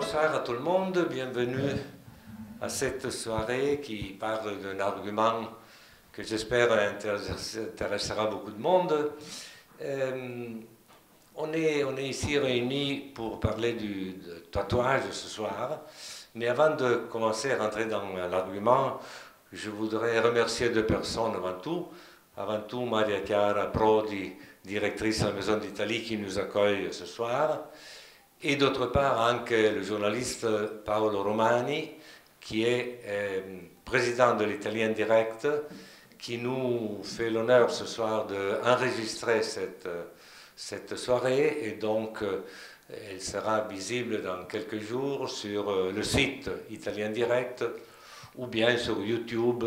bonsoir à tout le monde, bienvenue à cette soirée qui parle d'un argument que j'espère intéressera beaucoup de monde. On est ici réunis pour parler du tatouage ce soir, mais avant de commencer à rentrer dans l'argument, je voudrais remercier deux personnes avant tout. Avant tout, Maria Chiara Prodi, directrice de la Maison d'Italie, qui nous accueille ce soir. Et d'autre part, anche le journaliste Paolo Romani, qui est président de l'Italien Direct, qui nous fait l'honneur ce soir d'enregistrer cette soirée. Et donc, elle sera visible dans quelques jours sur le site Italien Direct ou bien sur YouTube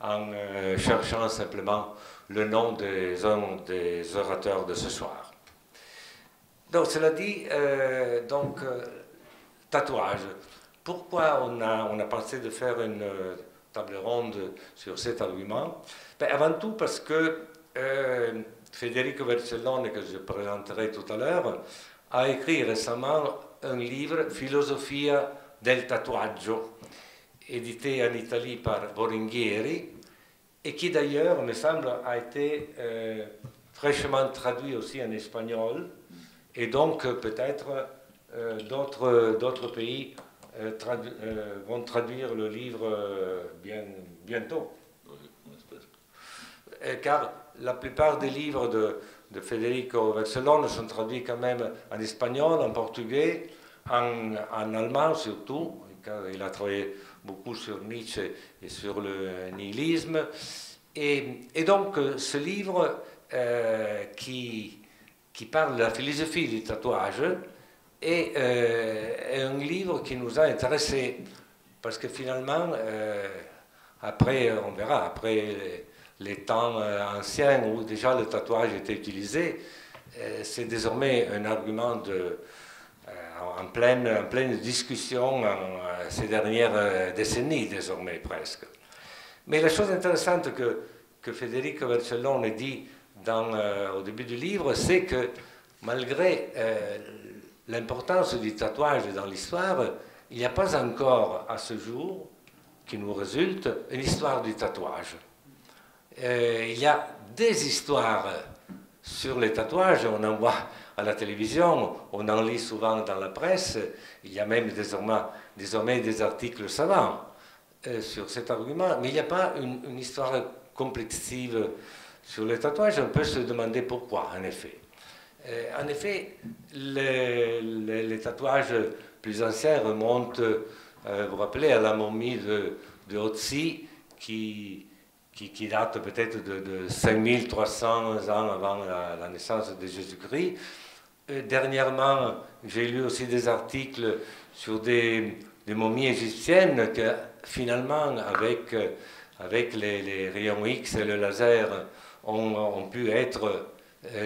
en cherchant simplement le nom des orateurs de ce soir. Donc, cela dit, tatouage. Pourquoi on a pensé de faire une table ronde sur cet argument? Avant tout parce que Federico Vercellone, que je présenterai tout à l'heure, a écrit récemment un livre, Filosofia del tatuaggio, édité en Italie par Boringhieri, et qui d'ailleurs, me semble, a été fraîchement traduit aussi en espagnol. Et donc, peut-être, d'autres pays vont traduire le livre bientôt. Car la plupart des livres de Federico Vercellone sont traduits quand même en espagnol, en portugais, en allemand surtout, car il a travaillé beaucoup sur Nietzsche et sur le nihilisme. Et donc, ce livre qui parle de la philosophie du tatouage est un livre qui nous a intéressés parce que finalement, après, on verra, après les temps anciens où déjà le tatouage était utilisé, c'est désormais un argument en pleine discussion ces dernières décennies désormais presque. Mais la chose intéressante que Federico Vercellone dit au début du livre, c'est que malgré l'importance du tatouage dans l'histoire, il n'y a pas encore à ce jour, qui nous résulte, une histoire du tatouage. Il y a des histoires sur les tatouages, on en voit à la télévision, on en lit souvent dans la presse, il y a même désormais des articles savants sur cet argument, mais il n'y a pas une histoire complexive sur les tatouages. On peut se demander pourquoi, en effet. En effet, les tatouages plus anciens remontent, vous vous rappelez, à la momie de Otzi, qui date peut-être de 5300 ans avant la naissance de Jésus-Christ. Dernièrement, j'ai lu aussi des articles sur des momies égyptiennes que finalement, avec les rayons X et le laser, ont pu être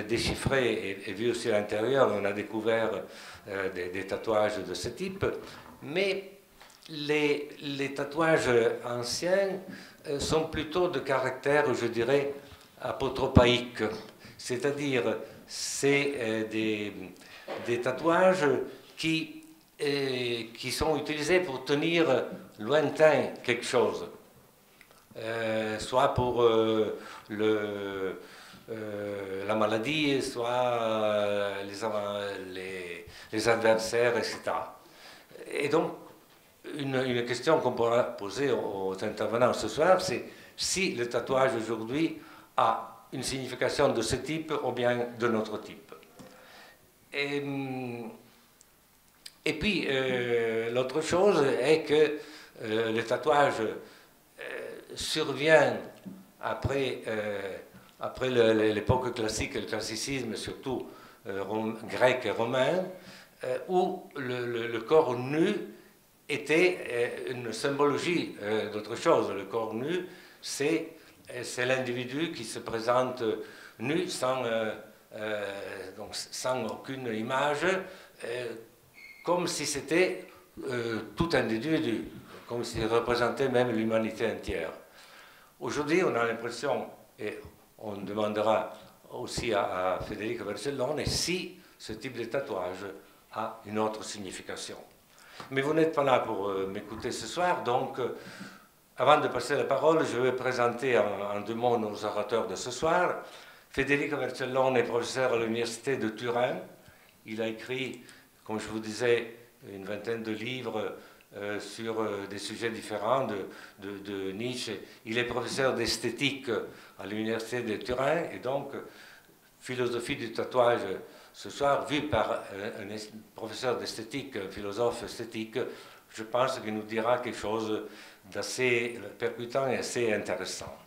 déchiffrés et vus aussi à l'intérieur. On a découvert des tatouages de ce type. Mais les tatouages anciens sont plutôt de caractère, je dirais, apotropaïque. C'est-à-dire, c'est des tatouages qui sont utilisés pour tenir lointain quelque chose. Soit pour la maladie, soit les adversaires, etc. Et donc, une question qu'on pourra poser aux intervenants ce soir, c'est si le tatouage aujourd'hui a une signification de ce type ou bien de notre type. Et puis, l'autre chose est que le tatouage survient après l'époque classique, le classicisme, surtout grec et romain, où le corps nu était une symbologie d'autre chose. Le corps nu, c'est l'individu qui se présente nu sans aucune image, comme si c'était tout individu, comme s'il représentait même l'humanité entière. Aujourd'hui, on a l'impression, et on demandera aussi à Federico Vercellone, si ce type de tatouage a une autre signification. Mais vous n'êtes pas là pour m'écouter ce soir, donc avant de passer la parole, je vais présenter en deux mots nos orateurs de ce soir. Federico Vercellone est professeur à l'Université de Turin. Il a écrit, comme je vous disais, une vingtaine de livres sur des sujets différents de niche. Il est professeur d'esthétique à l'Université de Turin et donc philosophie du tatouage ce soir, vu par un professeur d'esthétique, un philosophe esthétique, je pense qu'il nous dira quelque chose d'assez percutant et assez intéressant.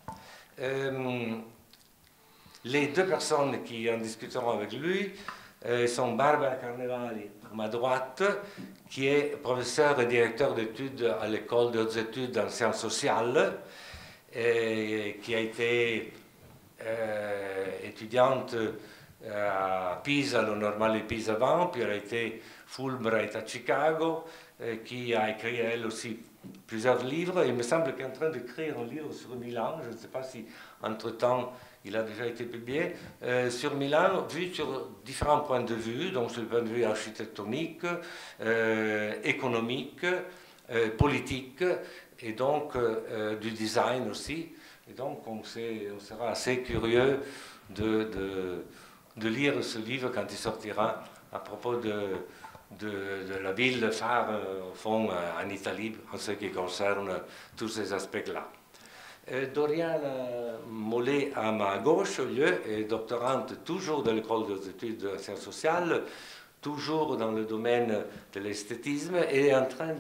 Les deux personnes qui en discuteront avec lui sont Barbara Carnevali, à ma droite, qui est professeure et directeur d'études à l'école de hautes études en sciences sociales, et qui a été étudiante à Pisa, le Normale de Pisa avant, puis elle a été Fulbright à Chicago, qui a écrit elle aussi plusieurs livres. Il me semble qu'elle est en train d'écrire un livre sur Milan, je ne sais pas si entre-temps il a déjà été publié, sur Milan, vu sur différents points de vue, donc sur le point de vue architectonique, économique, politique, et donc du design aussi. Et donc on sera assez curieux de lire ce livre quand il sortira à propos de la ville phare, au fond, en Italie, en ce qui concerne tous ces aspects-là. Doriana Mollet, à ma gauche, est doctorante toujours de l'école des études de sciences sociales, toujours dans le domaine de l'esthétisme, et est en train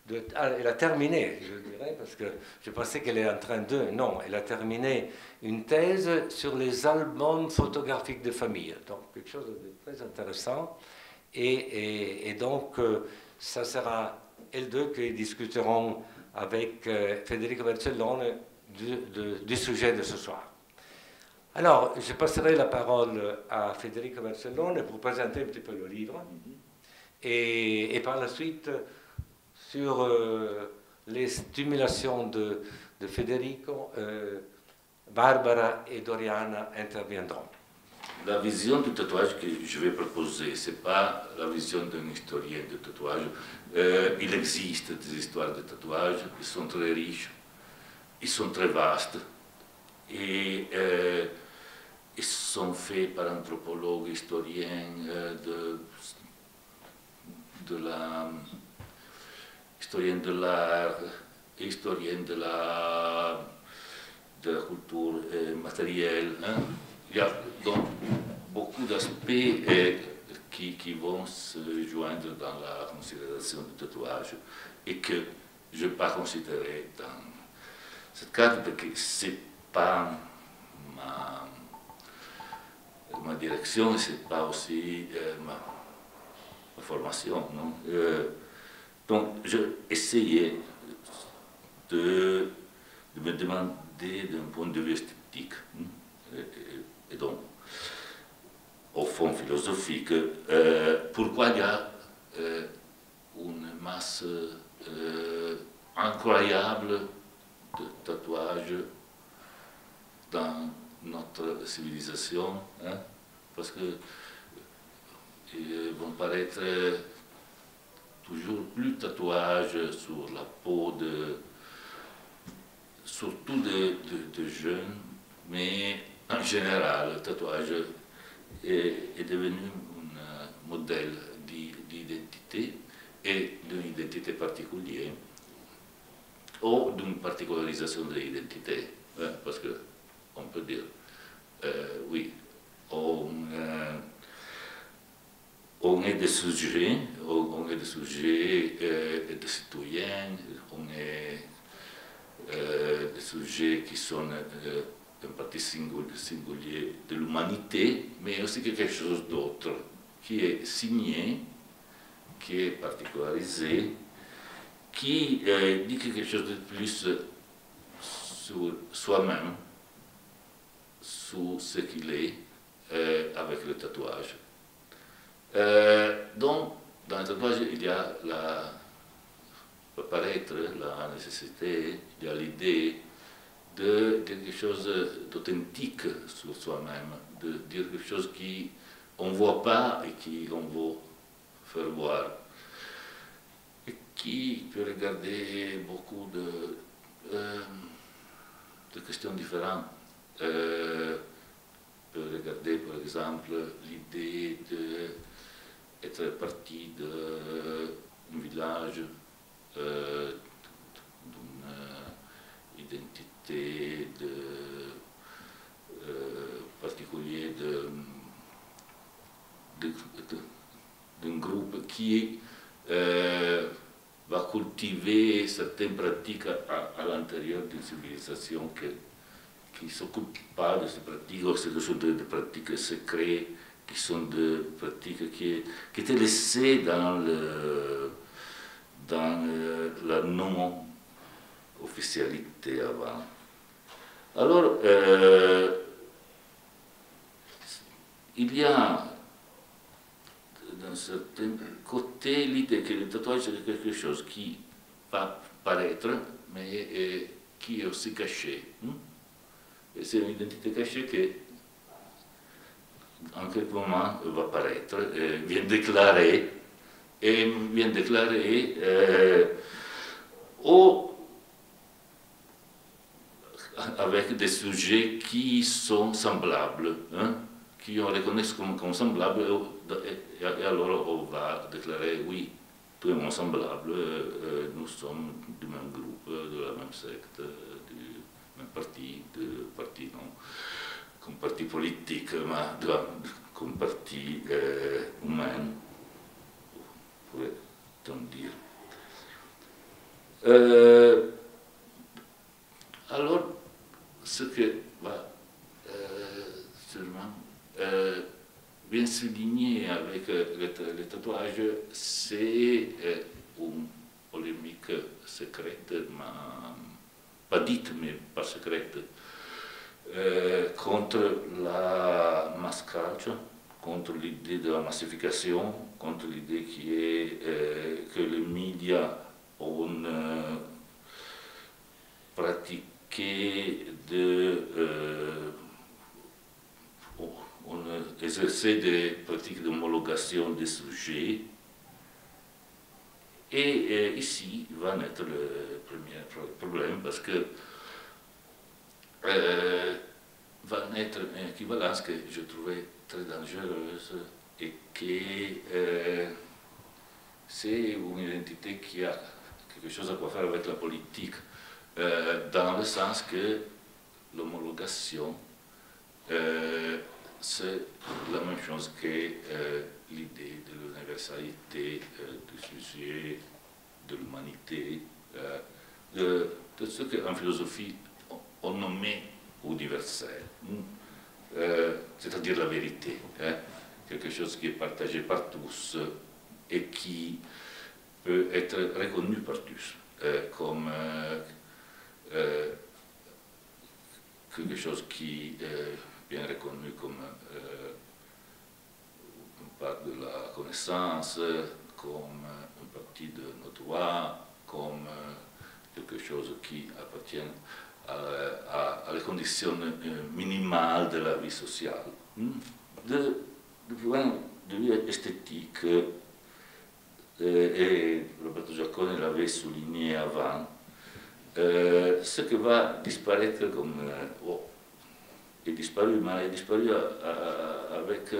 elle a terminé, je dirais, parce que je pensais qu'elle est en train de... Non, elle a terminé une thèse sur les albums photographiques de famille. Donc, quelque chose de très intéressant. Et donc, ça sera elles deux qui discuteront avec Federico Vercellone du sujet de ce soir. Alors, je passerai la parole à Federico Vercellone pour présenter un petit peu le livre. Et par la suite... Sur les stimulations de Federico, Barbara et Doriana interviendront. La vision du tatouage que je vais proposer, ce n'est pas la vision d'un historien de tatouage. Il existe des histoires de tatouage, ils sont très riches, ils sont très vastes, et ils sont faits par anthropologues, historiens de l'art, historien de la culture matérielle. Hein. Il y a donc beaucoup d'aspects qui vont se joindre dans la considération du tatouage et que je ne vais pas considérer dans cette carte parce que ce n'est pas ma direction et ce n'est pas aussi ma formation. Non? Donc, j'ai essayé de me demander d'un point de vue esthétique, et donc, au fond philosophique, pourquoi il y a une masse incroyable de tatouages dans notre civilisation, hein, parce que ils vont paraître toujours plus tatouages sur la peau, surtout de jeunes, mais en général, le tatouage est devenu un modèle d'identité et d'une identité particulière, ou d'une particularisation de l'identité, hein, parce qu'on peut dire, oui, on est des sujets, et des citoyens, on est des sujets qui sont en partie singuliers de l'humanité, mais aussi quelque chose d'autre qui est signé, qui est particularisé, qui dit quelque chose de plus sur soi-même, sur ce qu'il est avec le tatouage. Donc, dans le tatouage, il y a peut paraître la nécessité, il y a l'idée de dire quelque chose d'authentique sur soi-même, de dire quelque chose qu'on ne voit pas et qu'on veut faire voir. qui peut regarder beaucoup de questions différentes. Peut regarder par exemple l'idée d'être parti d'un village, d'une identité particulière, d'un groupe qui va cultiver certaines pratiques à l'intérieur d'une civilisation qui ne s'occupe pas de ces pratiques, ou ce sont des pratiques secrètes, qui sont des pratiques qui étaient laissées dans la non-officialité avant. Alors, il y a d'un certain côté l'idée que le tatouage est quelque chose qui va paraître, mais qui est aussi caché. Et c'est une identité cachée qui, en quelque moment, va paraître, vient déclarer, ou avec des sujets qui sont semblables, qui on reconnaît comme semblables, et alors on va déclarer oui, tout est mon semblable, nous sommes du même groupe, de la même secte, du même parti, non, comme parti politique, mais comme parti humain, pourrait-on dire. Alors, ce que va sûrement bien souligner avec le tatouage, c'est une polémique secrète, pas dite, mais pas secrète, contre la mass culture, contre l'idée de la massification, contre l'idée qui est que les médias ont pratiqué on exerçait des pratiques d'homologation des sujets. Et ici va naître le premier problème, parce que va naître une équivalence que je trouvais très dangereuse et que c'est une identité qui a quelque chose à faire avec la politique, dans le sens que l'homologation c'est la même chose que l'idée de l'universalité du sujet, de l'humanité, de ce qu'en philosophie on nommait universel, c'est-à-dire la vérité, quelque chose qui est partagé par tous et qui peut être reconnu par tous comme quelque chose qui est bien reconnu comme une part de la connaissance, comme une partie de notre droit, comme quelque chose qui appartient à la condition minimale de la vie sociale. De point de vue esthétique, et Roberto Giaccone l'avait souligné avant, ce qui va disparaître comme est disparu, mais est disparu avec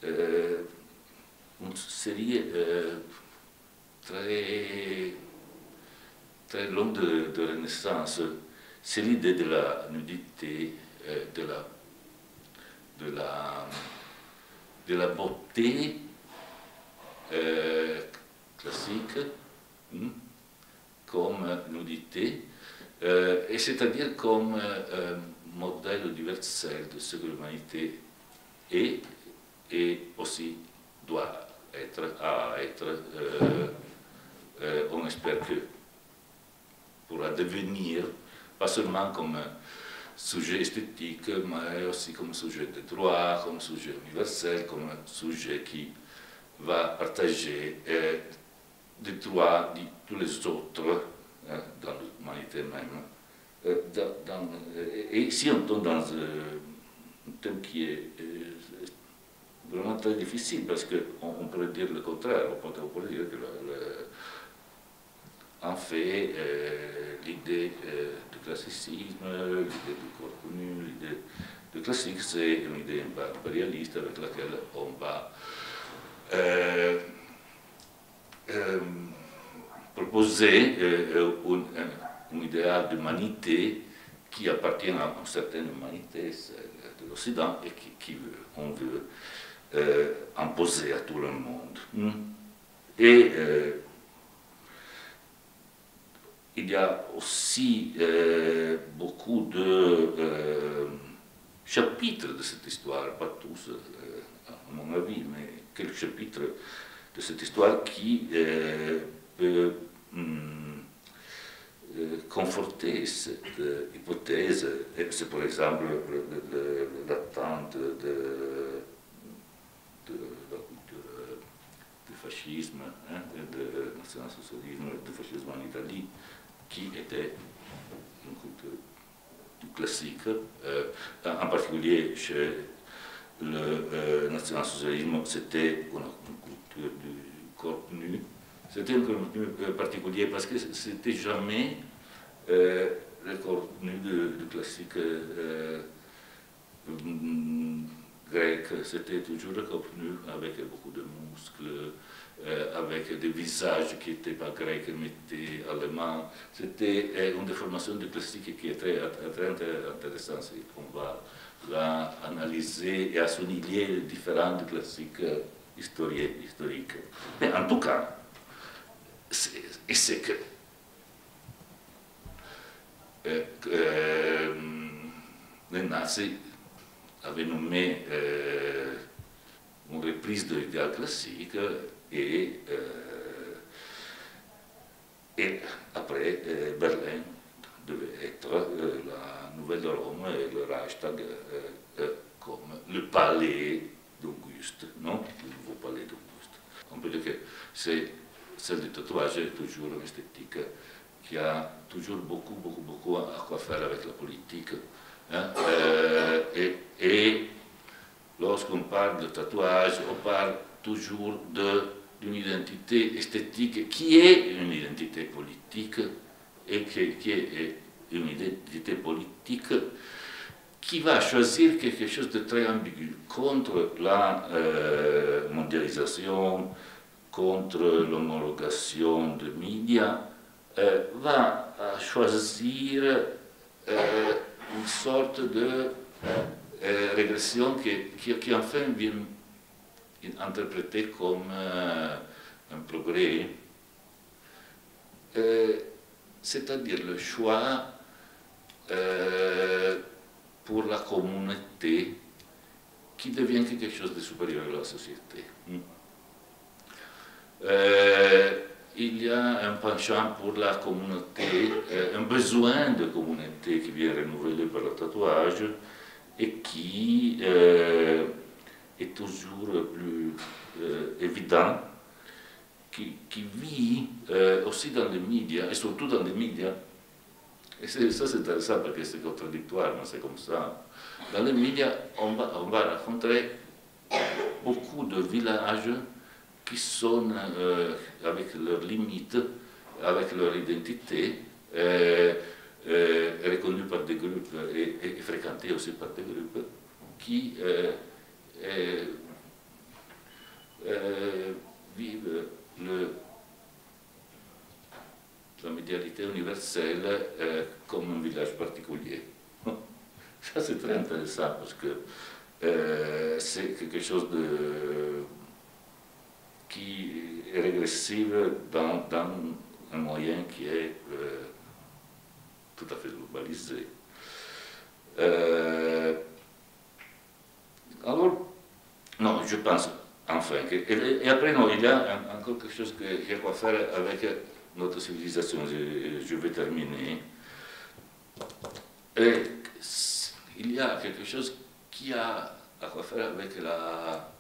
une série très, très longue de renaissance. C'est l'idée de la nudité, de la beauté classique, comme nudité, et c'est-à-dire comme modèle universel de ce que l'humanité est et aussi doit être, on espère que pourra devenir, pas seulement comme sujet esthétique, mais aussi comme sujet de droit, comme sujet universel, comme sujet qui va partager des droits de tous les autres dans l'humanité même. Et ici on tombe dans un thème qui est vraiment très difficile, parce qu'on pourrait dire le contraire, on pourrait dire que en fait, l'idée du classicisme, l'idée du corps connu, l'idée du classique, c'est une idée impérialiste avec laquelle on va proposer un idéal d'humanité qui appartient à une certaine humanité de l'Occident et on veut imposer à tout le monde. Et il y a aussi beaucoup de chapitres de cette histoire, pas tous à mon avis, mais quelques chapitres de cette histoire qui peut conforter cette hypothèse. C'est par exemple l'attente de la culture du fascisme, du national-socialisme, du fascisme en Italie, qui était une culture classique, en particulier chez le national-socialisme, c'était une culture du corps nu. C'était un corps nu particulier parce que c'était jamais le corps nu du classique grec, c'était toujours le corps nu avec beaucoup de muscles, avec des visages qui n'étaient pas grecs, mais étaient allemands. C'était une déformation du classique qui est très intéressante. On va là analyser et assimiler les différents classiques historiques. Mais en tout cas, c'est que les nazis avaient nommé une reprise de l'idéal classique et après Berlin devait être la nouvelle Rome et le Reichstag comme le palais d'Auguste, non? Le nouveau palais d'Auguste. On peut dire que celle du tatouage est toujours une esthétique qui a toujours beaucoup à quoi faire avec la politique. Hein? Et lorsqu'on parle de tatouage, on parle toujours d'une identité esthétique qui est une identité politique et qui est une identité politique qui va choisir quelque chose de très ambigu contre la mondialisation, contre l'homologation des médias, va choisir une sorte de régression qui enfin vient interprétée comme un progrès, c'est-à-dire le choix pour la communauté qui devient quelque chose de supérieur à la société. Il y a un penchant pour la communauté, un besoin de communauté qui vient renouvelé par le tatouage et qui est toujours plus évident, qui vit aussi dans les médias, et surtout dans les médias. Et ça c'est intéressant parce que c'est contradictoire, mais c'est comme ça. Dans les médias, on va rencontrer beaucoup de villages qui sont avec leurs limites, avec leur identité, reconnus par des groupes et fréquentés aussi par des groupes qui vivent la médialité universelle comme un village particulier. Ça c'est très intéressant parce que c'est quelque chose qui est régressif dans un moyen qui est tout à fait globalisé. Alors, non, je pense enfin et après non, il y a encore quelque chose qui a à faire avec notre civilisation. Je vais terminer. Et il y a quelque chose qui a à quoi faire avec la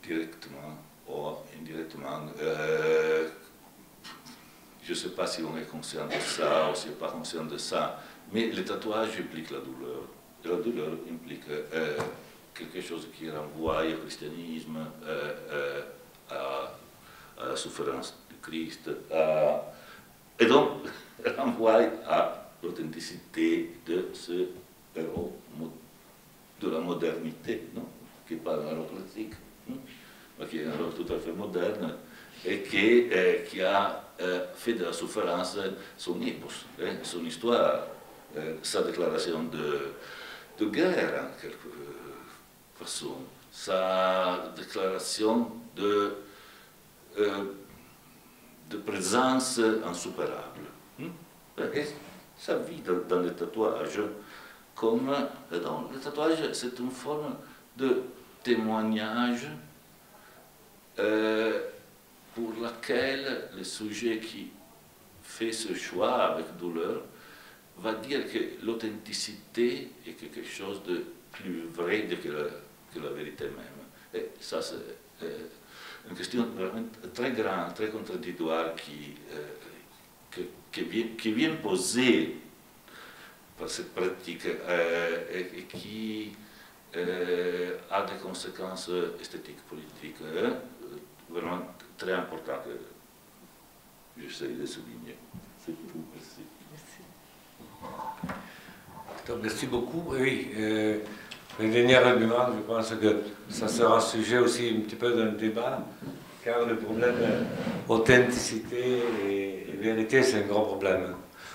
directement ou indirectement. Je ne sais pas si on est conscient de ça ou si on n'est pas conscient de ça, mais le tatouage implique la douleur. Et la douleur implique quelque chose qui renvoie au christianisme, à la souffrance du Christ, à et donc renvoie à l'authenticité de ce héros de la modernité, non? Qui n'est pas un héros classique, mais qui est un héros tout à fait moderne et qui a fait de la souffrance son épos, son histoire, sa déclaration de guerre en quelque façon, sa déclaration de présence insuperable. Et sa vie dans le tatouage, comme le tatouage, c'est une forme de témoignage pour laquelle le sujet qui fait ce choix avec douleur va dire que l'authenticité est quelque chose de plus vrai que la vérité même. Et ça, c'est une question vraiment très grande, très contradictoire qui vient poser par cette pratique et qui a des conséquences esthétiques, politiques, vraiment très importantes que j'essaie de souligner. C'est tout, merci. Donc, merci beaucoup. Oui, une dernière remarque, je pense que ça sera sujet aussi un petit peu d'un débat, car le problème authenticité et vérité, c'est un gros problème.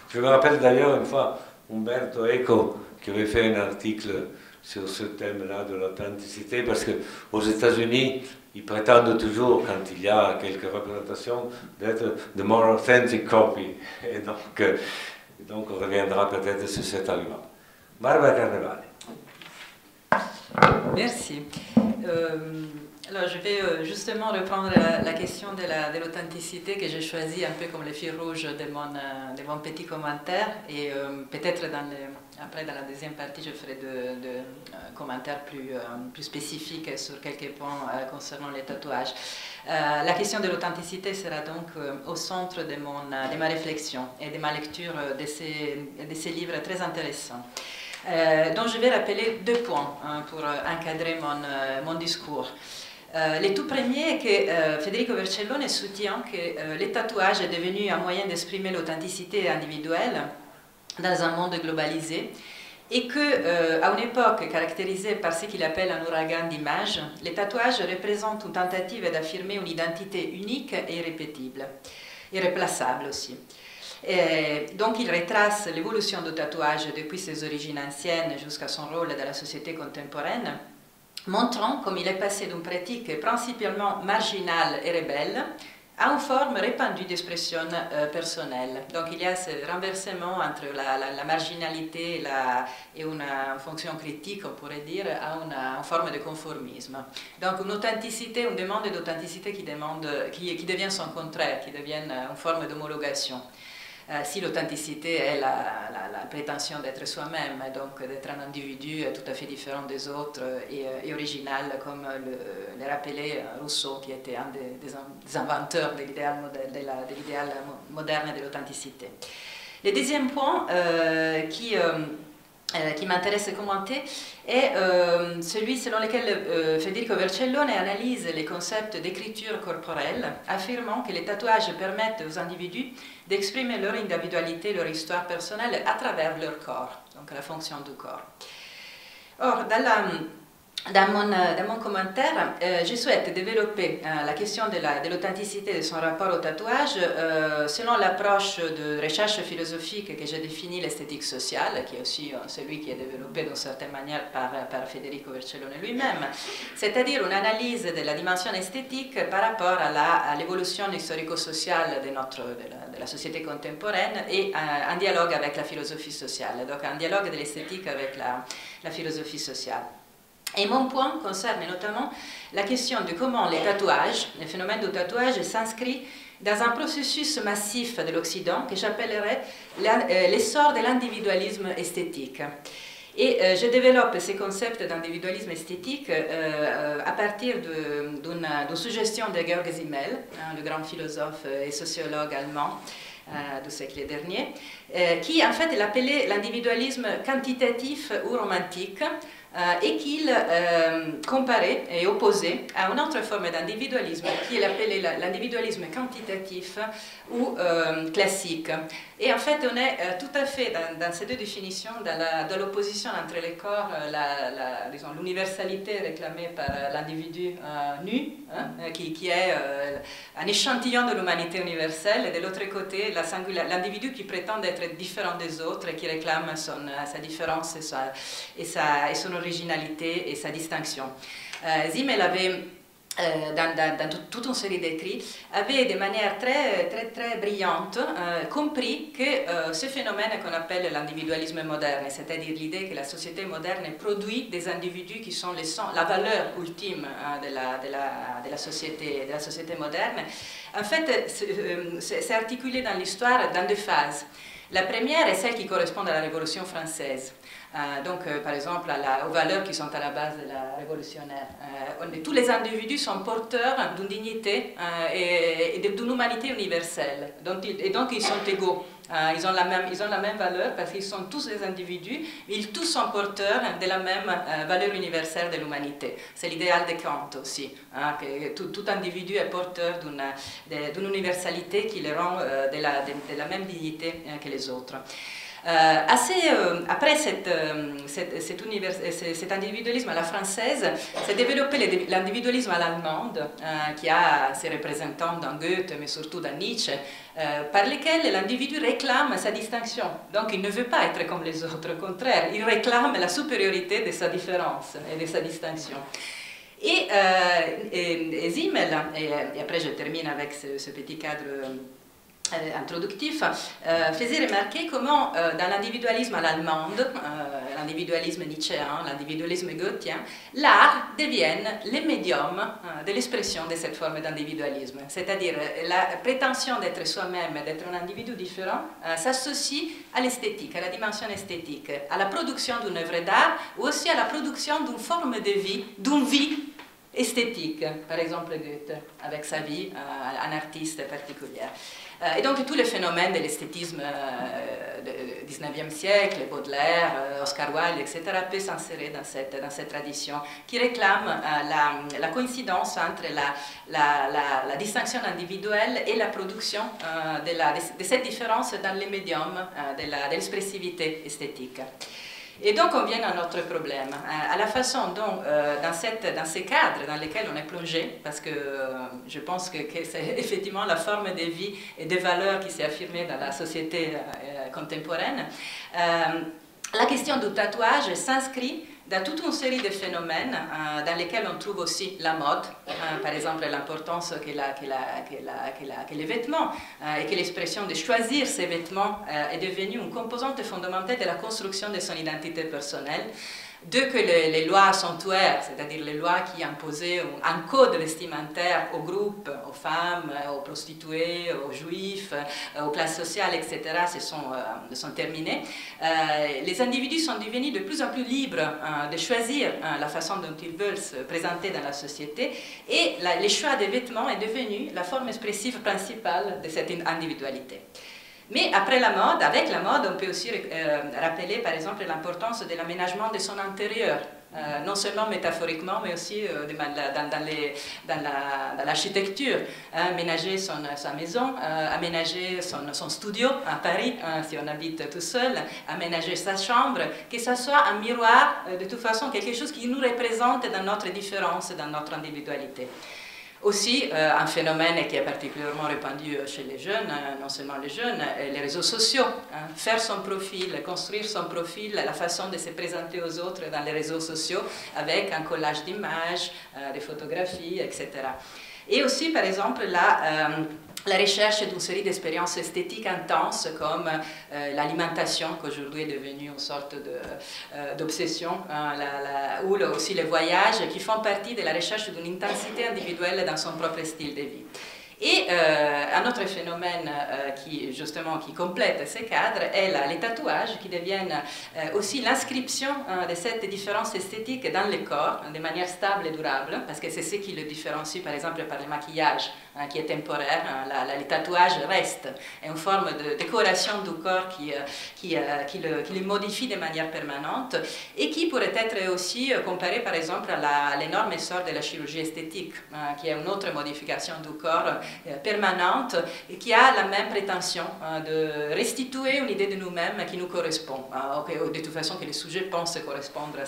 Je me rappelle d'ailleurs une fois Umberto Eco qui avait fait un article sur ce thème-là de l'authenticité, parce qu'aux États-Unis, ils prétendent toujours, quand il y a quelques représentations, d'être the more authentic copy. Et donc on reviendra peut-être sur cet argument. Barbara Carnevale. Merci. Alors je vais justement reprendre la question de l'authenticité que j'ai choisie un peu comme le fil rouge de mon petit commentaire, et peut-être après dans la deuxième partie je ferai de commentaires plus spécifiques sur quelques points concernant les tatouages. La question de l'authenticité sera donc au centre de ma réflexion et de ma lecture de ces livres très intéressants. Donc je vais rappeler 2 points pour encadrer mon discours. Le tout premier est que Federico Vercellone soutient que le tatouage est devenu un moyen d'exprimer l'authenticité individuelle dans un monde globalisé, et qu'à une époque caractérisée par ce qu'il appelle un ouragan d'images, les tatouages représentent une tentative d'affirmer une identité unique et irrépétible, irréplaçable aussi. Et donc il retrace l'évolution du tatouage depuis ses origines anciennes jusqu'à son rôle dans la société contemporaine, montrant comme il est passé d'une pratique principalement marginale et rebelle à une forme répandue d'expression personnelle. Donc il y a ce renversement entre la marginalité et une fonction critique, on pourrait dire, à une forme de conformisme. Donc une authenticité, une demande d'authenticité qui devient son contraire, qui devient une forme d'homologation. Si l'authenticité est la prétention d'être soi-même, donc d'être un individu tout à fait différent des autres et original, comme le rappelait Rousseau, qui était un des inventeurs de l'idéal moderne de l'authenticité. Le deuxième point qui m'intéresse de commenter est celui selon lequel Federico Vercellone analyse les concepts d'écriture corporelle, affirmant que les tatouages permettent aux individus d'exprimer leur individualité, leur histoire personnelle à travers leur corps, donc la fonction du corps. Or, dans mon commentaire, je souhaite développer la question de l'authenticité de son rapport au tatouage selon l'approche de recherche philosophique que j'ai définie, l'esthétique sociale, qui est aussi celui qui est développé d'une certaine manière par Federico Vercellone lui-même, c'est-à-dire une analyse de la dimension esthétique par rapport à l'évolution historico-sociale de la société contemporaine et un dialogue avec la philosophie sociale, donc un dialogue de l'esthétique avec la philosophie sociale. Et mon point concerne notamment la question de comment les tatouages, le phénomène du tatouage s'inscrit dans un processus massif de l'Occident que j'appellerais l'essor de l'individualisme esthétique. Et je développe ces concepts d'individualisme esthétique à partir d'une suggestion de Georg Simmel, le grand philosophe et sociologue allemand du siècle dernier, qui en fait l'appelait l'individualisme quantitatif ou romantique, et qu'il comparait et opposait à une autre forme d'individualisme qu'il appelait l'individualisme quantitatif ou classique. Et en fait, on est tout à fait dans ces deux définitions, dans l'opposition entre les corps, disons, l'universalité réclamée par l'individu nu, hein, qui est un échantillon de l'humanité universelle, et de l'autre côté, l'individu qui prétend être différent des autres et qui réclame sa différence et son originalité et sa distinction. Zimmel avait dans toute une série d'écrits, avait de manière très brillante compris que ce phénomène qu'on appelle l'individualisme moderne, c'est-à-dire l'idée que la société moderne produit des individus qui sont la valeur ultime de la société moderne, en fait, c'est articulé dans l'histoire dans deux phases. La première est celle qui correspond à la Révolution française. Par exemple, aux valeurs qui sont à la base de la révolutionnaire. Tous les individus sont porteurs d'une dignité et d'une humanité universelle. Et donc, ils sont égaux. Ils ont la même valeur parce qu'ils sont tous des individus, mais ils tous sont porteurs de la même valeur universelle de l'humanité. C'est l'idéal de Kant aussi, hein, que tout individu est porteur d'une universalité qui le rend de la même dignité que les autres. Après cet individualisme à la française, s'est développé l'individualisme à l'allemande, qui a ses représentants dans Goethe, mais surtout dans Nietzsche, par lesquels l'individu réclame sa distinction. Donc il ne veut pas être comme les autres, au contraire, il réclame la supériorité de sa différence et de sa distinction. Et Zimmel, et après je termine avec ce petit cadre introductif, faisait remarquer comment dans l'individualisme à l'allemande, l'individualisme nietzschéen, l'individualisme goethien, l'art devienne le médium de l'expression de cette forme d'individualisme. C'est-à-dire la prétention d'être soi-même, d'être un individu différent, s'associe à l'esthétique, à la dimension esthétique, à la production d'une œuvre d'art ou aussi à la production d'une forme de vie, d'une vie esthétique, par exemple Goethe, avec sa vie, un artiste particulier. Et donc tous les phénomènes de l'esthétisme du 19e siècle, Baudelaire, Oscar Wilde, etc., peuvent s'insérer dans cette tradition qui réclame la coïncidence entre la distinction individuelle et la production de cette différence dans les médiums de l'expressivité esthétique. Et donc on vient à notre problème, à la façon dont, dans ces cadres dans lesquels on est plongé, parce que je pense que c'est effectivement la forme de vie et de valeurs qui s'est affirmée dans la société contemporaine, la question du tatouage s'inscrit dans toute une série de phénomènes dans lesquels on trouve aussi la mode, par exemple l'importance que les vêtements et que l'expression de choisir ses vêtements est devenue une composante fondamentale de la construction de son identité personnelle. Dès que les lois sanctuaires, c'est-à-dire les lois qui imposaient un code vestimentaire aux groupes, aux femmes, aux prostituées, aux juifs, aux classes sociales, etc., sont terminées, les individus sont devenus de plus en plus libres de choisir la façon dont ils veulent se présenter dans la société, et le choix des vêtements est devenu la forme expressive principale de cette individualité. Mais après la mode, avec la mode, on peut aussi rappeler par exemple l'importance de l'aménagement de son intérieur, non seulement métaphoriquement, mais aussi dans l'architecture. Aménager sa maison, aménager son studio à Paris, si on habite tout seul, aménager sa chambre, que ce soit un miroir, de toute façon quelque chose qui nous représente dans notre différence, dans notre individualité. Aussi, un phénomène qui est particulièrement répandu chez les jeunes, non seulement les jeunes, les réseaux sociaux. Faire son profil, construire son profil, la façon de se présenter aux autres dans les réseaux sociaux avec un collage d'images, des photographies, etc. Et aussi, par exemple, la recherche d'une série d'expériences esthétiques intenses comme l'alimentation, qu'aujourd'hui est devenue une sorte d'obsession, ou aussi les voyages, qui font partie de la recherche d'une intensité individuelle dans son propre style de vie. Et un autre phénomène qui complète ces cadres est les tatouages qui deviennent aussi l'inscription de cette différence esthétique dans le corps de manière stable et durable, parce que c'est ce qui le différencie par exemple par le maquillage qui est temporaire. Les tatouages restent. C'est une forme de décoration du corps qui le modifie de manière permanente et qui pourrait être aussi comparé par exemple à l'énorme essor de la chirurgie esthétique, qui est une autre modification du corps permanente et qui a la même prétention de restituer une idée de nous-mêmes qui nous correspond, de toute façon que le sujet pense correspondre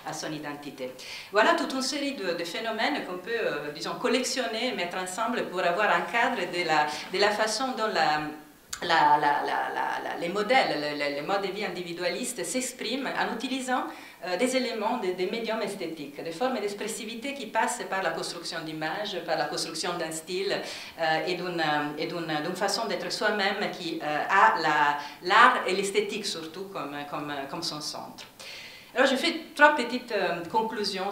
à son identité. Voilà toute une série de phénomènes qu'on peut, disons, collectionner et mettre ensemble pour avoir un cadre de la façon dont les modèles, les modes de vie individualistes s'expriment en utilisant des éléments, des médiums esthétiques, des formes d'expressivité qui passent par la construction d'images, par la construction d'un style et d'une façon d'être soi-même qui a l'art et l'esthétique surtout comme son centre. Alors je fais 3 petites conclusions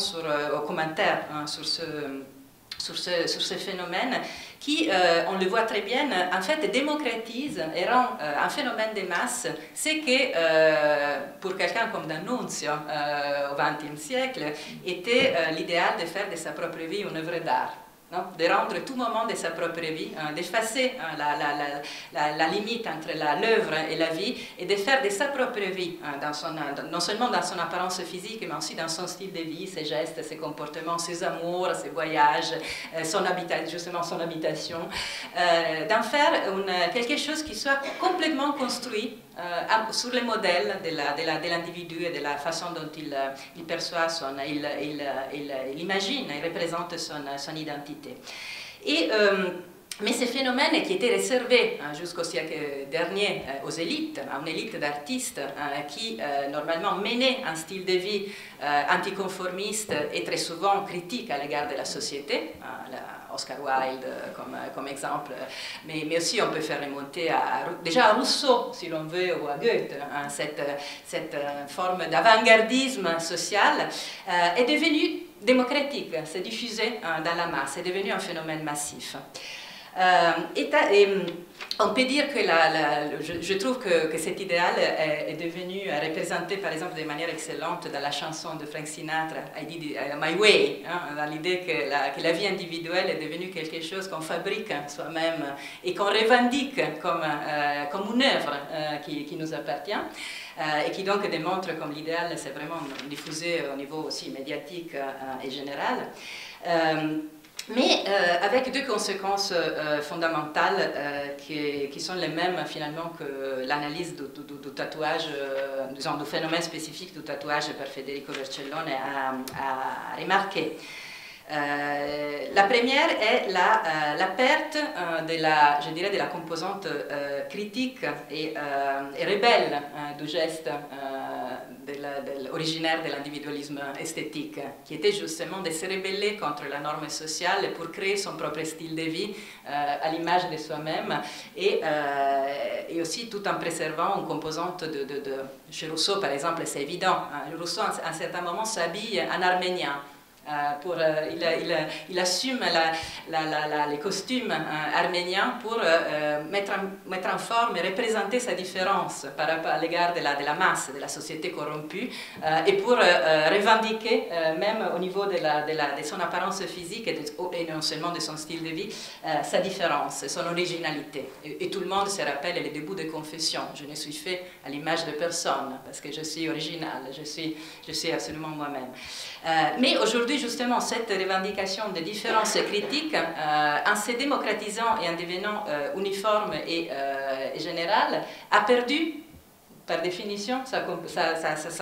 aux commentaires sur ce phénomène qui, on le voit très bien, en fait démocratise et rend un phénomène de masse ce que, pour quelqu'un comme D'Annunzio au XXe siècle, était l'idéal de faire de sa propre vie une œuvre d'art. Non? De rendre tout moment de sa propre vie, d'effacer la limite entre l'œuvre et la vie et de faire de sa propre vie, non seulement dans son apparence physique mais aussi dans son style de vie, ses gestes, ses comportements, ses amours, ses voyages, son habitation, d'en faire quelque chose qui soit complètement construit sur le modèle de l'individu et de la façon dont il perçoit, il imagine, il représente son identité. Mais ces phénomènes qui étaient réservés jusqu'au siècle dernier aux élites, à une élite d'artistes qui normalement menaient un style de vie anticonformiste et très souvent critique à l'égard de la société, Oscar Wilde comme exemple, mais aussi on peut faire remonter déjà à Rousseau, si l'on veut, ou à Goethe, cette forme d'avant-gardisme social est devenue démocratique, s'est diffusée dans la masse, est devenu un phénomène massif. On peut dire que je trouve que cet idéal est devenu représenté par exemple de manière excellente dans la chanson de Frank Sinatra, My Way, dans l'idée que la vie individuelle est devenue quelque chose qu'on fabrique soi-même et qu'on revendique comme une œuvre qui nous appartient. Et qui donc démontre comme l'idéal c'est vraiment diffusé au niveau aussi médiatique et général. Mais avec 2 conséquences fondamentales qui sont les mêmes finalement que l'analyse du tatouage, disons du phénomène spécifique du tatouage par Federico Vercellone a remarqué. La première est la perte de la composante critique et rebelle du geste originaire de l'individualisme esthétique, qui était justement de se rebeller contre la norme sociale pour créer son propre style de vie à l'image de soi-même et aussi tout en préservant une composante chez Rousseau par exemple, c'est évident, Rousseau à un certain moment s'habille en arménien. Il assume les costumes arméniens pour mettre en forme et représenter sa différence par rapport à l'égard de la masse, de la société corrompue, et pour revendiquer, même au niveau de son apparence physique et non seulement de son style de vie, sa différence, son originalité. Et tout le monde se rappelle les débuts de Confession. Je ne suis fait à l'image de personne, parce que je suis original, je suis absolument moi-même. Mais aujourd'hui, justement, cette revendication de différence critique, en se démocratisant et en devenant uniforme et générale, a perdu, par définition, sa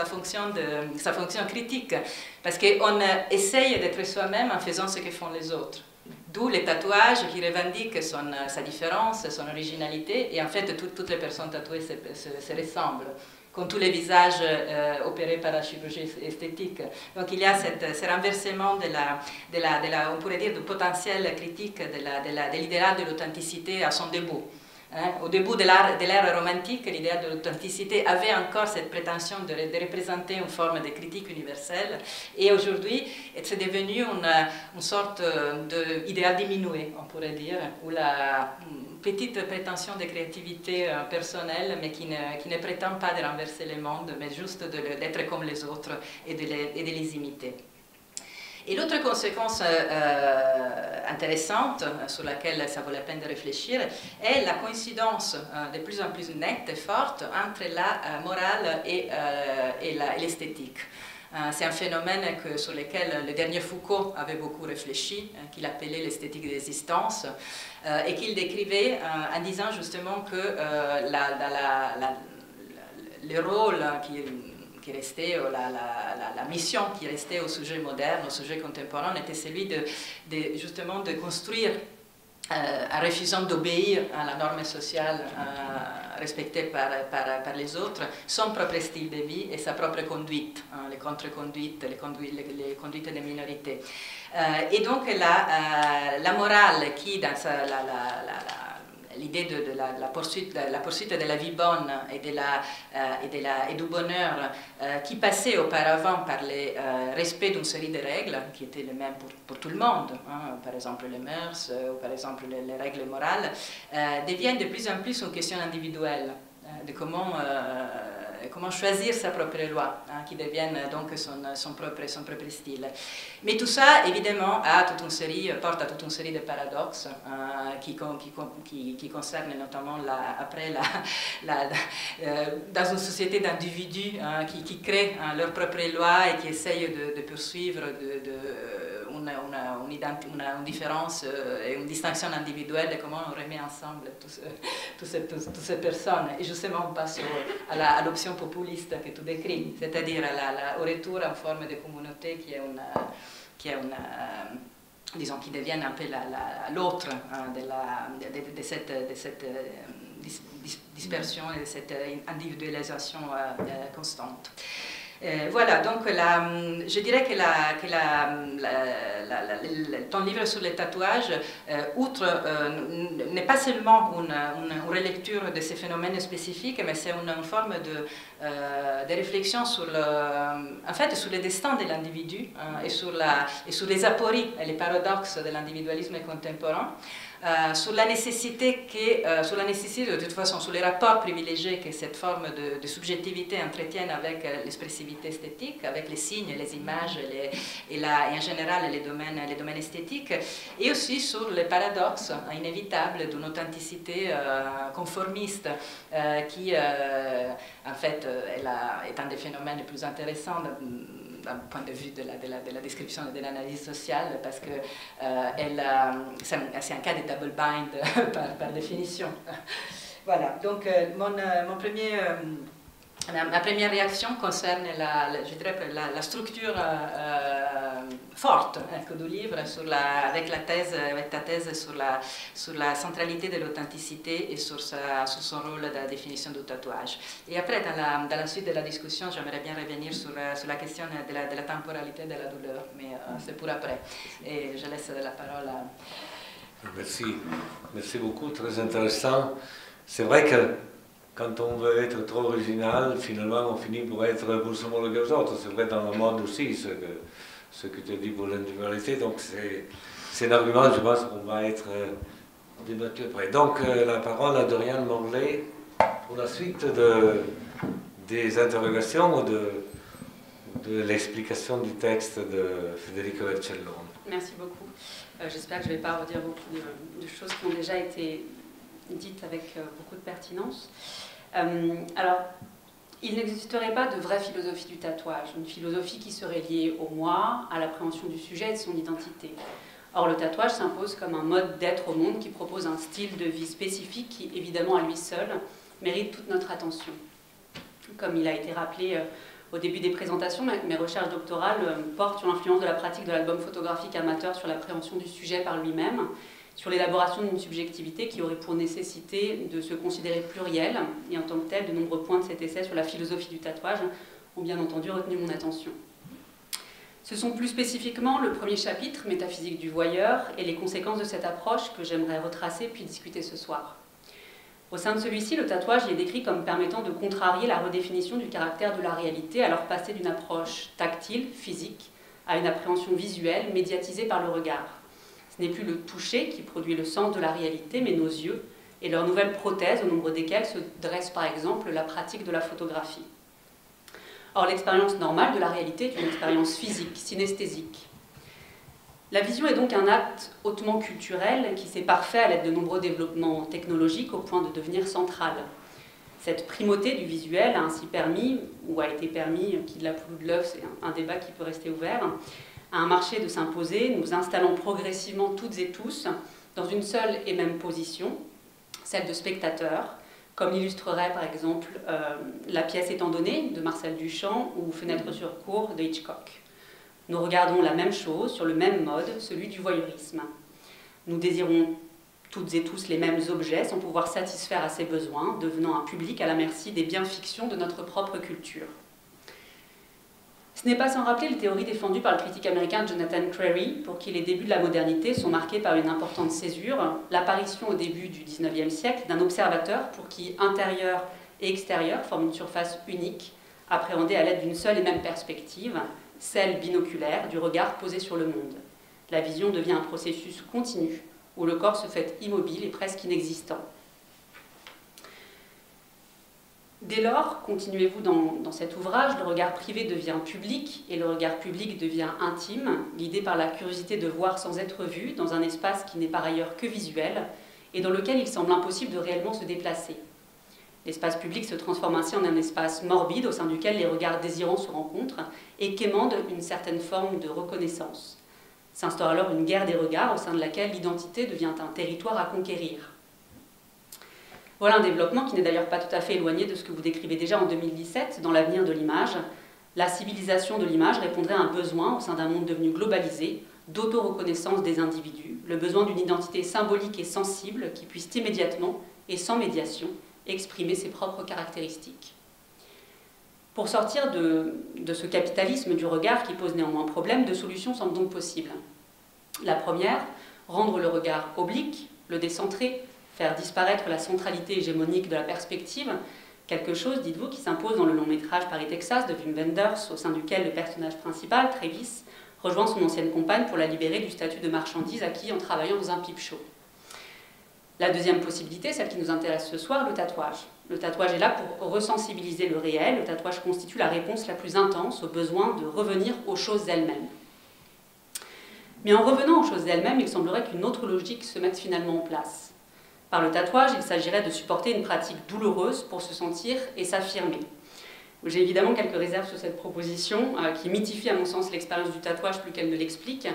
fonction critique. Parce qu'on essaye d'être soi-même en faisant ce que font les autres. D'où les tatouages qui revendiquent sa différence, son originalité, et en fait, toutes les personnes tatouées se ressemblent, comme tous les visages opérés par la chirurgie esthétique. Donc il y a ce renversement on pourrait dire, du potentiel critique de l'idéal de l'authenticité à son début. Au début de l'ère romantique, l'idéal de l'authenticité avait encore cette prétention de représenter une forme de critique universelle, et aujourd'hui c'est devenu une sorte d'idéal diminué, on pourrait dire, où la petite prétention de créativité personnelle, mais qui ne prétend pas de renverser le monde, mais juste d'être comme les autres et de les imiter. Et l'autre conséquence intéressante sur laquelle ça vaut la peine de réfléchir est la coïncidence de plus en plus nette et forte entre la morale et l'esthétique. C'est un phénomène sur lequel le dernier Foucault avait beaucoup réfléchi, qu'il appelait l'esthétique de l'existence, et qu'il décrivait en disant justement que le rôle qui restait, la mission qui restait au sujet moderne, au sujet contemporain, était celui justement de construire, en refusant d'obéir à la norme sociale respectée par les autres, son propre style de vie et sa propre conduite, les contre-conduites, les conduites des minorités. Et donc la morale qui, dans l'idée de la poursuite de la vie bonne et du bonheur qui passait auparavant par le respect d'une série de règles qui étaient les mêmes pour tout le monde, hein, par exemple les mœurs ou par exemple les règles morales, deviennent de plus en plus une question individuelle de comment choisir sa propre loi, hein, qui devienne donc son propre style. Mais tout ça, évidemment, porte à toute une série de paradoxes qui concernent notamment dans une société d'individus qui créent leur propre loi et qui essayent de poursuivre une différence et une distinction individuelle de comment on remet ensemble toutes ces personnes. Et justement, on passe à l'option populiste que tu décris, c'est-à-dire au retour en forme de communauté disons, qui deviennent un peu l'autre de cette dispersion et de cette individualisation constante. Voilà, donc je dirais que ton livre sur les tatouages, outre, n'est pas seulement une relecture de ces phénomènes spécifiques, mais c'est une forme de réflexion sur le destin de l'individu et sur les apories et les paradoxes de l'individualisme contemporain. Sur la nécessité de toute façon, sur les rapports privilégiés que cette forme de subjectivité entretienne avec l'expressivité esthétique, avec les signes, les images et en général les domaines esthétiques, et aussi sur les paradoxes inévitables d'une authenticité conformiste qui, en fait, est un des phénomènes les plus intéressants d'un point de vue de la description et de l'analyse sociale, parce que c'est un cas de double bind par définition. Voilà, donc ma première réaction concerne je dirais, la structure forte du livre avec ta thèse sur la centralité de l'authenticité et sur son rôle de la définition du tatouage. Et après, dans la suite de la discussion, j'aimerais bien revenir sur la question de la temporalité de la douleur, mais c'est pour après. Et je laisse la parole à... Merci beaucoup, très intéressant. C'est vrai que quand on veut être trop original, finalement, on finit pour être pour s'homologuer aux autres. C'est vrai dans le mode aussi, ce que tu as dit pour l'individualité. Donc, c'est un argument, je pense, qu'on va être débattu après. Donc, la parole à Dorian Morley pour la suite des interrogations ou de l'explication du texte de Federico Vercellone. Merci beaucoup. J'espère que je ne vais pas redire beaucoup de choses qui ont déjà été dites avec beaucoup de pertinence. Alors, il n'existerait pas de vraie philosophie du tatouage, une philosophie qui serait liée au moi, à l'appréhension du sujet et de son identité. Or, le tatouage s'impose comme un mode d'être au monde qui propose un style de vie spécifique qui, évidemment, à lui seul, mérite toute notre attention. Comme il a été rappelé au début des présentations, mes recherches doctorales portent sur l'influence de la pratique de l'album photographique amateur sur l'appréhension du sujet par lui-même, sur l'élaboration d'une subjectivité qui aurait pour nécessité de se considérer pluriel, et en tant que tel, de nombreux points de cet essai sur la philosophie du tatouage ont bien entendu retenu mon attention. Ce sont plus spécifiquement le premier chapitre, Métaphysique du voyeur, et les conséquences de cette approche que j'aimerais retracer puis discuter ce soir. Au sein de celui-ci, le tatouage y est décrit comme permettant de contrarier la redéfinition du caractère de la réalité, alors passer d'une approche tactile, physique, à une appréhension visuelle, médiatisée par le regard. Ce n'est plus le toucher qui produit le sens de la réalité, mais nos yeux et leurs nouvelles prothèses, au nombre desquelles se dresse par exemple la pratique de la photographie. Or, l'expérience normale de la réalité est une expérience physique, synesthésique. La vision est donc un acte hautement culturel qui s'est parfait à l'aide de nombreux développements technologiques au point de devenir central. Cette primauté du visuel a ainsi permis, ou a été permis, qui de la poule ou de l'œuf, c'est un débat qui peut rester ouvert, à un marché de s'imposer, nous installant progressivement toutes et tous dans une seule et même position, celle de spectateurs, comme l'illustrerait par exemple La pièce étant donnée de Marcel Duchamp ou Fenêtre sur cour de Hitchcock. Nous regardons la même chose sur le même mode, celui du voyeurisme. Nous désirons toutes et tous les mêmes objets sans pouvoir satisfaire à ses besoins, devenant un public à la merci des biens-fictions de notre propre culture. Ce n'est pas sans rappeler les théories défendues par le critique américain Jonathan Crary, pour qui les débuts de la modernité sont marqués par une importante césure, l'apparition au début du XIXe siècle d'un observateur pour qui intérieur et extérieur forment une surface unique, appréhendée à l'aide d'une seule et même perspective, celle binoculaire du regard posé sur le monde. La vision devient un processus continu, où le corps se fait immobile et presque inexistant. Dès lors, continuez-vous dans cet ouvrage, le regard privé devient public et le regard public devient intime, guidé par la curiosité de voir sans être vu, dans un espace qui n'est par ailleurs que visuel et dans lequel il semble impossible de réellement se déplacer. L'espace public se transforme ainsi en un espace morbide au sein duquel les regards désirants se rencontrent et qu'émande une certaine forme de reconnaissance. S'instaure alors une guerre des regards au sein de laquelle l'identité devient un territoire à conquérir. Voilà un développement qui n'est d'ailleurs pas tout à fait éloigné de ce que vous décrivez déjà en 2017 dans L'avenir de l'image. La civilisation de l'image répondrait à un besoin au sein d'un monde devenu globalisé, d'auto-reconnaissance des individus, le besoin d'une identité symbolique et sensible qui puisse immédiatement et sans médiation exprimer ses propres caractéristiques. Pour sortir de ce capitalisme du regard qui pose néanmoins problème, deux solutions semblent donc possibles. La première, rendre le regard oblique, le décentrer, faire disparaître la centralité hégémonique de la perspective, quelque chose, dites-vous, qui s'impose dans le long métrage Paris-Texas de Wim Wenders, au sein duquel le personnage principal, Travis, rejoint son ancienne compagne pour la libérer du statut de marchandise acquis en travaillant dans un pipe show. La deuxième possibilité, celle qui nous intéresse ce soir, le tatouage. Le tatouage est là pour ressensibiliser le réel. Le tatouage constitue la réponse la plus intense au besoin de revenir aux choses elles-mêmes. Mais en revenant aux choses elles-mêmes, il semblerait qu'une autre logique se mette finalement en place. Par le tatouage, il s'agirait de supporter une pratique douloureuse pour se sentir et s'affirmer. J'ai évidemment quelques réserves sur cette proposition qui mythifie à mon sens l'expérience du tatouage plus qu'elle ne l'explique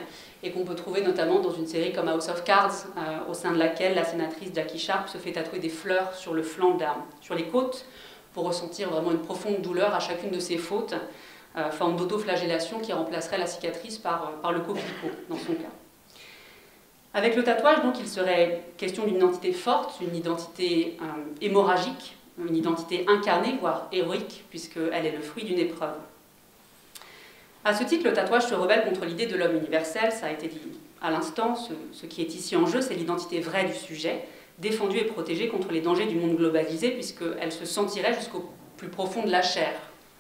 et qu'on peut trouver notamment dans une série comme House of Cards au sein de laquelle la sénatrice Jackie Sharp se fait tatouer des fleurs sur le flanc sur les côtes pour ressentir vraiment une profonde douleur à chacune de ses fautes, forme d'autoflagellation qui remplacerait la cicatrice par le coquelicot dans son cas. Avec le tatouage, donc, il serait question d'une identité forte, une identité hémorragique, une identité incarnée, voire héroïque, puisqu'elle est le fruit d'une épreuve. À ce titre, le tatouage se rebelle contre l'idée de l'homme universel, ça a été dit à l'instant. Ce qui est ici en jeu, c'est l'identité vraie du sujet, défendue et protégée contre les dangers du monde globalisé, puisqu'elle se sentirait jusqu'au plus profond de la chair,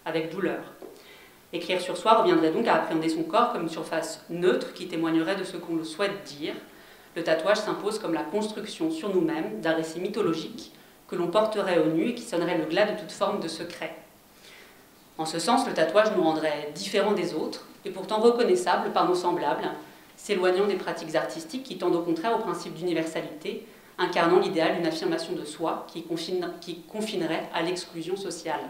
avec douleur. Écrire sur soi reviendrait donc à appréhender son corps comme une surface neutre qui témoignerait de ce qu'on le souhaite dire. Le tatouage s'impose comme la construction sur nous-mêmes d'un récit mythologique que l'on porterait au nu et qui sonnerait le glas de toute forme de secret. En ce sens, le tatouage nous rendrait différents des autres et pourtant reconnaissables par nos semblables, s'éloignant des pratiques artistiques qui tendent au contraire au principe d'universalité, incarnant l'idéal d'une affirmation de soi qui confinerait à l'exclusion sociale.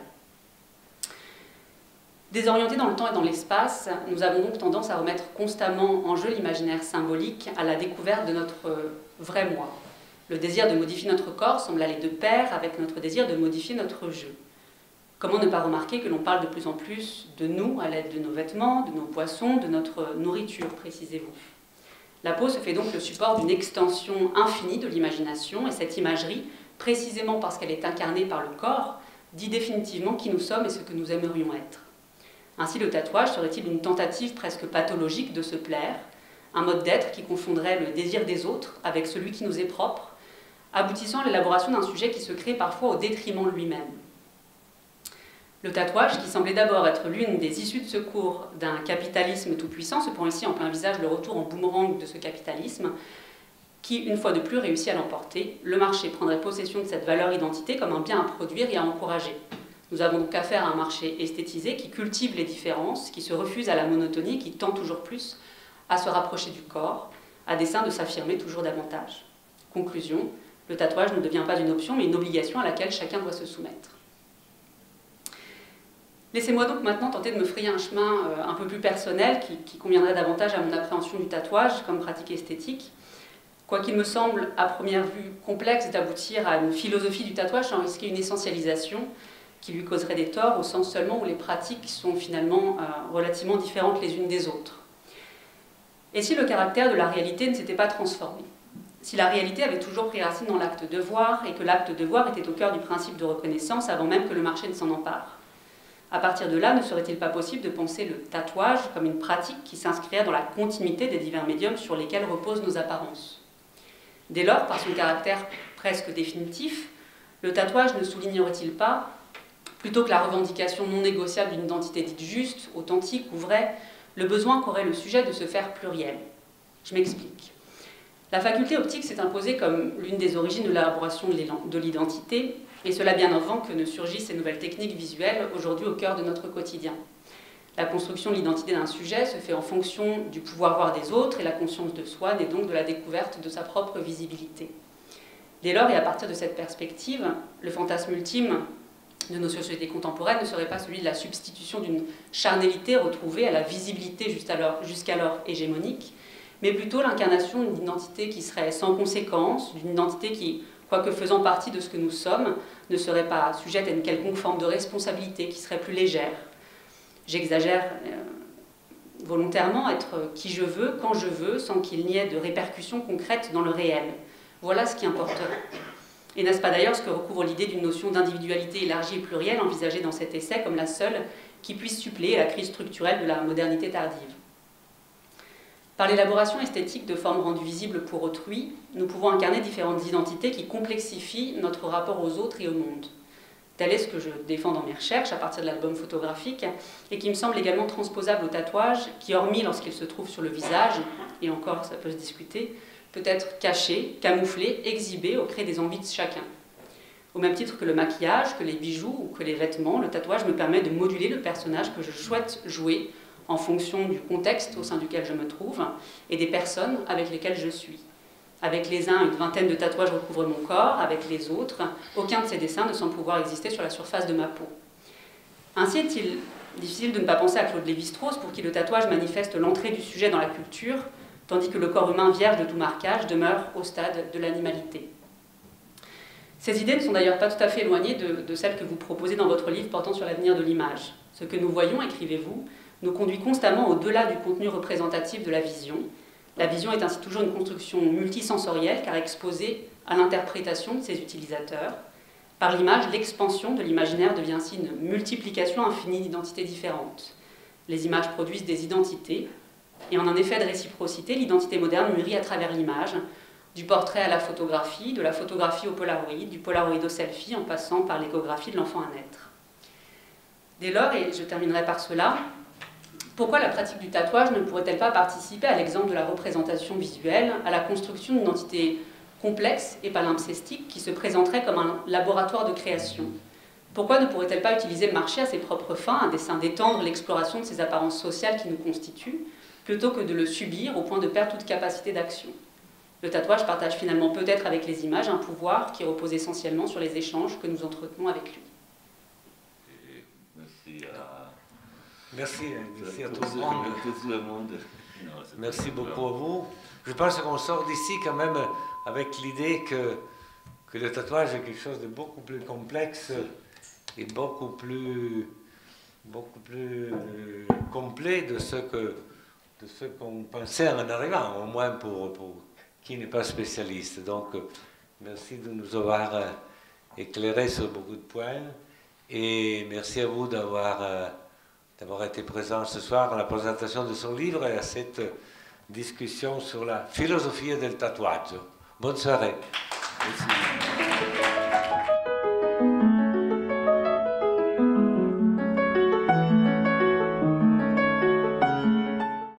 Désorientés dans le temps et dans l'espace, nous avons donc tendance à remettre constamment en jeu l'imaginaire symbolique à la découverte de notre vrai moi. Le désir de modifier notre corps semble aller de pair avec notre désir de modifier notre jeu. Comment ne pas remarquer que l'on parle de plus en plus de nous à l'aide de nos vêtements, de nos boissons, de notre nourriture, précisez-vous. La peau se fait donc le support d'une extension infinie de l'imagination et cette imagerie, précisément parce qu'elle est incarnée par le corps, dit définitivement qui nous sommes et ce que nous aimerions être. Ainsi, le tatouage serait-il une tentative presque pathologique de se plaire, un mode d'être qui confondrait le désir des autres avec celui qui nous est propre, aboutissant à l'élaboration d'un sujet qui se crée parfois au détriment de lui-même. Le tatouage, qui semblait d'abord être l'une des issues de secours d'un capitalisme tout-puissant, se prend ici en plein visage le retour en boomerang de ce capitalisme, qui, une fois de plus, réussit à l'emporter. Le marché prendrait possession de cette valeur identité comme un bien à produire et à encourager. Nous avons donc affaire à un marché esthétisé qui cultive les différences, qui se refuse à la monotonie, qui tend toujours plus à se rapprocher du corps, à dessein de s'affirmer toujours davantage. Conclusion, le tatouage ne devient pas une option, mais une obligation à laquelle chacun doit se soumettre. Laissez-moi donc maintenant tenter de me frayer un chemin un peu plus personnel qui conviendrait davantage à mon appréhension du tatouage comme pratique esthétique. Quoiqu'il me semble à première vue complexe d'aboutir à une philosophie du tatouage sans risquer une essentialisation qui lui causerait des torts au sens seulement où les pratiques sont finalement relativement différentes les unes des autres. Et si le caractère de la réalité ne s'était pas transformé? Si la réalité avait toujours pris racine dans l'acte de voir et que l'acte de voir était au cœur du principe de reconnaissance avant même que le marché ne s'en empare? À partir de là, ne serait-il pas possible de penser le tatouage comme une pratique qui s'inscrirait dans la continuité des divers médiums sur lesquels reposent nos apparences? Dès lors, par son caractère presque définitif, le tatouage ne soulignerait-il pas, plutôt que la revendication non négociable d'une identité dite juste, authentique ou vraie, le besoin qu'aurait le sujet de se faire pluriel? Je m'explique. La faculté optique s'est imposée comme l'une des origines de l'élaboration de l'identité, et cela bien avant que ne surgissent ces nouvelles techniques visuelles aujourd'hui au cœur de notre quotidien. La construction de l'identité d'un sujet se fait en fonction du pouvoir voir des autres, et la conscience de soi naît donc de la découverte de sa propre visibilité. Dès lors, et à partir de cette perspective, le fantasme ultime de nos sociétés contemporaines ne serait pas celui de la substitution d'une charnalité retrouvée à la visibilité jusqu'alors hégémonique, mais plutôt l'incarnation d'une identité qui serait sans conséquence, d'une identité qui, quoique faisant partie de ce que nous sommes, ne serait pas sujette à une quelconque forme de responsabilité qui serait plus légère. J'exagère volontairement, être qui je veux, quand je veux, sans qu'il n'y ait de répercussions concrètes dans le réel. Voilà ce qui importerait. Et n'est-ce pas d'ailleurs ce que recouvre l'idée d'une notion d'individualité élargie et plurielle envisagée dans cet essai comme la seule qui puisse suppléer la crise structurelle de la modernité tardive? Par l'élaboration esthétique de formes rendues visibles pour autrui, nous pouvons incarner différentes identités qui complexifient notre rapport aux autres et au monde. Tel est ce que je défends dans mes recherches à partir de l'album photographique et qui me semble également transposable au tatouage qui, hormis lorsqu'il se trouve sur le visage, et encore ça peut se discuter, peut être caché, camouflé, exhibé au gré des envies de chacun. Au même titre que le maquillage, que les bijoux ou que les vêtements, le tatouage me permet de moduler le personnage que je souhaite jouer en fonction du contexte au sein duquel je me trouve et des personnes avec lesquelles je suis. Avec les uns, une vingtaine de tatouages recouvrent mon corps, avec les autres, aucun de ces dessins ne semble pouvoir exister sur la surface de ma peau. Ainsi est-il difficile de ne pas penser à Claude Lévi-Strauss pour qui le tatouage manifeste l'entrée du sujet dans la culture, tandis que le corps humain vierge de tout marquage demeure au stade de l'animalité. Ces idées ne sont d'ailleurs pas tout à fait éloignées de celles que vous proposez dans votre livre portant sur l'avenir de l'image. Ce que nous voyons, écrivez-vous, nous conduit constamment au-delà du contenu représentatif de la vision. La vision est ainsi toujours une construction multisensorielle car exposée à l'interprétation de ses utilisateurs. Par l'image, l'expansion de l'imaginaire devient ainsi une multiplication infinie d'identités différentes. Les images produisent des identités, et en un effet de réciprocité, l'identité moderne mûrit à travers l'image, du portrait à la photographie, de la photographie au polaroid, du polaroid au selfie, en passant par l'échographie de l'enfant à naître. Dès lors, et je terminerai par cela, pourquoi la pratique du tatouage ne pourrait-elle pas participer à l'exemple de la représentation visuelle, à la construction d'une entité complexe et palimpsestique qui se présenterait comme un laboratoire de création? Pourquoi ne pourrait-elle pas utiliser le marché à ses propres fins, à dessein d'étendre l'exploration de ces apparences sociales qui nous constituent, plutôt que de le subir au point de perdre toute capacité d'action? Le tatouage partage finalement peut-être avec les images un pouvoir qui repose essentiellement sur les échanges que nous entretenons avec lui. Merci à tout le monde. Merci beaucoup à vous. Je pense qu'on sort d'ici quand même avec l'idée que le tatouage est quelque chose de beaucoup plus complexe et beaucoup plus complet de ce qu'on pensait en arrivant, au moins pour qui n'est pas spécialiste. Donc, merci de nous avoir éclairé sur beaucoup de points et merci à vous d'avoir été présent ce soir à la présentation de son livre et à cette discussion sur la philosophie del tatuaggio. Bonne soirée. Merci.